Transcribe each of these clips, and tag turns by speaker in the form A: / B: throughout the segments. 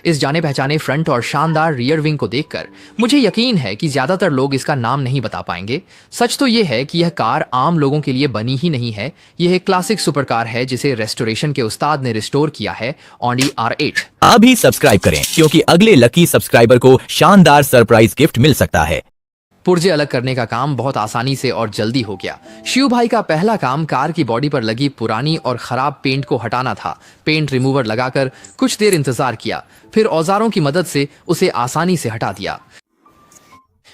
A: इस जाने पहचाने फ्रंट और शानदार रियर विंग को देखकर मुझे यकीन है कि ज्यादातर लोग इसका नाम नहीं बता पाएंगे। सच तो ये है कि यह कार आम लोगों के लिए बनी ही नहीं है। यह एक क्लासिक सुपर कार है जिसे रेस्टोरेशन के उस्ताद ने रिस्टोर किया है, ऑडी R8।
B: अभी सब्सक्राइब करें क्योंकि अगले लकी सब्सक्राइबर को शानदार सरप्राइज गिफ्ट मिल सकता है।
A: पुर्जे अलग करने का काम बहुत आसानी से और जल्दी हो गया। शिव भाई का पहला काम कार की बॉडी पर लगी पुरानी और खराब पेंट को हटाना था। पेंट रिमूवर लगाकर कुछ देर इंतजार किया, फिर औजारों की मदद से उसे आसानी से हटा दिया।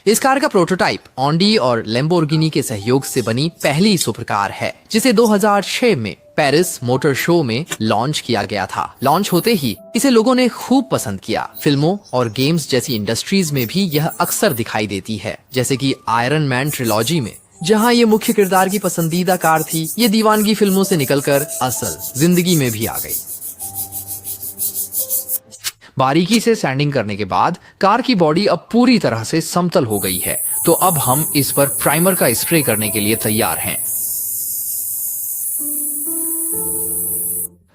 A: इस कार का प्रोटोटाइप ऑडी और लैम्बोर्गिनी के सहयोग से बनी पहली सुपर कार है, जिसे 2006 में पेरिस मोटर शो में लॉन्च किया गया था। लॉन्च होते ही इसे लोगों ने खूब पसंद किया। फिल्मों और गेम्स जैसी इंडस्ट्रीज में भी यह अक्सर दिखाई देती है, जैसे कि आयरन मैन ट्रिलॉजी में, जहां ये मुख्य किरदार की पसंदीदा कार थी। ये दीवानगी फिल्मों से निकलकर असल जिंदगी में भी आ गई। बारीकी से सैंडिंग करने के बाद कार की बॉडी अब पूरी तरह से समतल हो गई है, तो अब हम इस पर प्राइमर का स्प्रे करने के लिए तैयार हैं।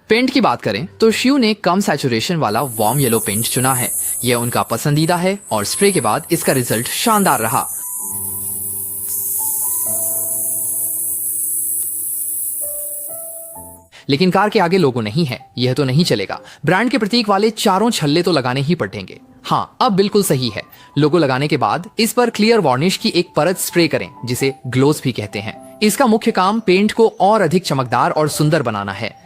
A: पेंट की बात करें तो शिव ने कम सैचुरेशन वाला वार्म येलो पेंट चुना है। यह उनका पसंदीदा है और स्प्रे के बाद इसका रिजल्ट शानदार रहा। लेकिन कार के आगे लोगो नहीं है, यह तो नहीं चलेगा। ब्रांड के प्रतीक वाले चारों छल्ले तो लगाने ही पड़ेंगे। हाँ, अब बिल्कुल सही है। लोगो लगाने के बाद इस पर क्लियर वार्निश की एक परत स्प्रे करें, जिसे ग्लोस भी कहते हैं। इसका मुख्य काम पेंट को और अधिक चमकदार और सुंदर बनाना है।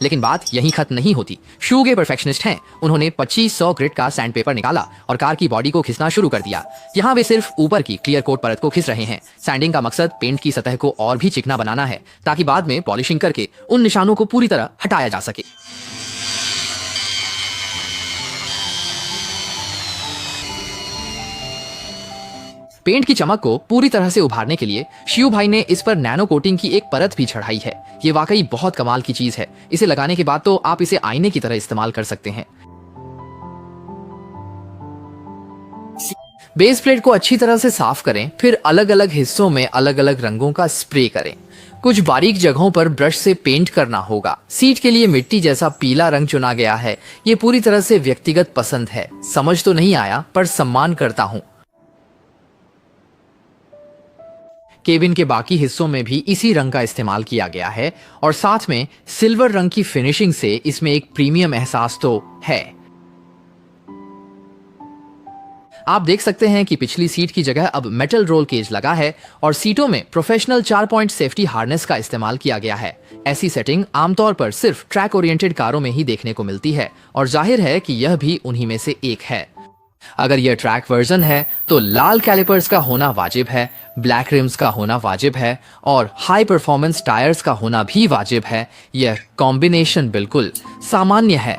A: लेकिन बात यहीं खत्म नहीं होती। शिव के परफेक्शनिस्ट हैं। उन्होंने 2500 ग्रिड का सैंड पेपर निकाला और कार की बॉडी को खिसना शुरू कर दिया। यहाँ वे सिर्फ ऊपर की क्लियर कोट परत को खिस रहे हैं। सैंडिंग का मकसद पेंट की सतह को और भी चिकना बनाना है, ताकि बाद में पॉलिशिंग करके उन निशानों को पूरी तरह हटाया जा सके। पेंट की चमक को पूरी तरह से उभारने के लिए शिव भाई ने इस पर नैनो कोटिंग की एक परत भी चढ़ाई है। ये वाकई बहुत कमाल की चीज है। इसे लगाने के बाद तो आप इसे आईने की तरह इस्तेमाल कर सकते हैं। बेस प्लेट को अच्छी तरह से साफ करें, फिर अलग अलग हिस्सों में अलग अलग रंगों का स्प्रे करें। कुछ बारीक जगहों पर ब्रश से पेंट करना होगा। सीट के लिए मिट्टी जैसा पीला रंग चुना गया है। ये पूरी तरह से व्यक्तिगत पसंद है। समझ तो नहीं आया, पर सम्मान करता हूं। केबिन के बाकी हिस्सों में भी इसी रंग का इस्तेमाल किया गया है और साथ में सिल्वर रंग की फिनिशिंग से इसमें एक प्रीमियम एहसास तो है। आप देख सकते हैं कि पिछली सीट की जगह अब मेटल रोल केज लगा है और सीटों में प्रोफेशनल 4 पॉइंट सेफ्टी हार्नेस का इस्तेमाल किया गया है। ऐसी सेटिंग आमतौर पर सिर्फ ट्रैक ओरिएंटेड कारों में ही देखने को मिलती है और जाहिर है कि यह भी उन्हीं में से एक है। अगर यह ट्रैक वर्जन है तो लाल कैलिपर्स का होना वाजिब है, ब्लैक रिम्स का होना वाजिब है और हाई परफॉर्मेंस टायर्स का होना भी वाजिब है। यह कॉम्बिनेशन बिल्कुल सामान्य है।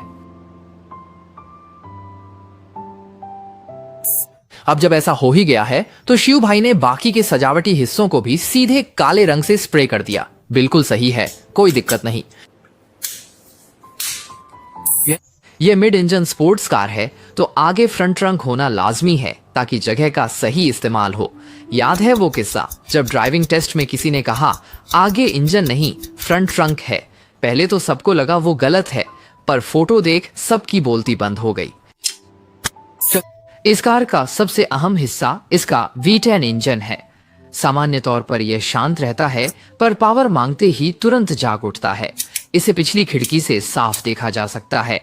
A: अब जब ऐसा हो ही गया है तो शिव भाई ने बाकी के सजावटी हिस्सों को भी सीधे काले रंग से स्प्रे कर दिया। बिल्कुल सही है, कोई दिक्कत नहीं। यह मिड इंजन स्पोर्ट्स कार है तो आगे फ्रंट ट्रंक होना लाजमी है ताकि जगह का सही इस्तेमाल हो। याद है वो किस्सा जब ड्राइविंग टेस्ट में किसी ने कहा आगे इंजन नहीं फ्रंट ट्रंक है। पहले तो सबको लगा वो गलत है, पर फोटो देख सबकी बोलती बंद हो गई। इस कार का सबसे अहम हिस्सा इसका V10 इंजन है। सामान्य तौर पर यह शांत रहता है, पर पावर मांगते ही तुरंत जाग उठता है। इसे पिछली खिड़की से साफ देखा जा सकता है।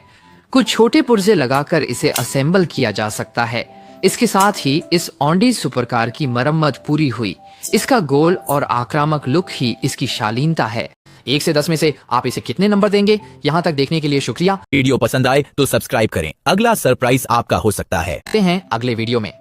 A: कुछ छोटे पुर्जे लगाकर इसे असेंबल किया जा सकता है। इसके साथ ही इस ऑडी सुपरकार की मरम्मत पूरी हुई। इसका गोल और आक्रामक लुक ही इसकी शालीनता है। 1 से 10 में से आप इसे कितने नंबर देंगे? यहाँ तक देखने के लिए शुक्रिया।
B: वीडियो पसंद आए तो सब्सक्राइब करें। अगला सरप्राइज आपका हो सकता है।
A: हैं अगले वीडियो में।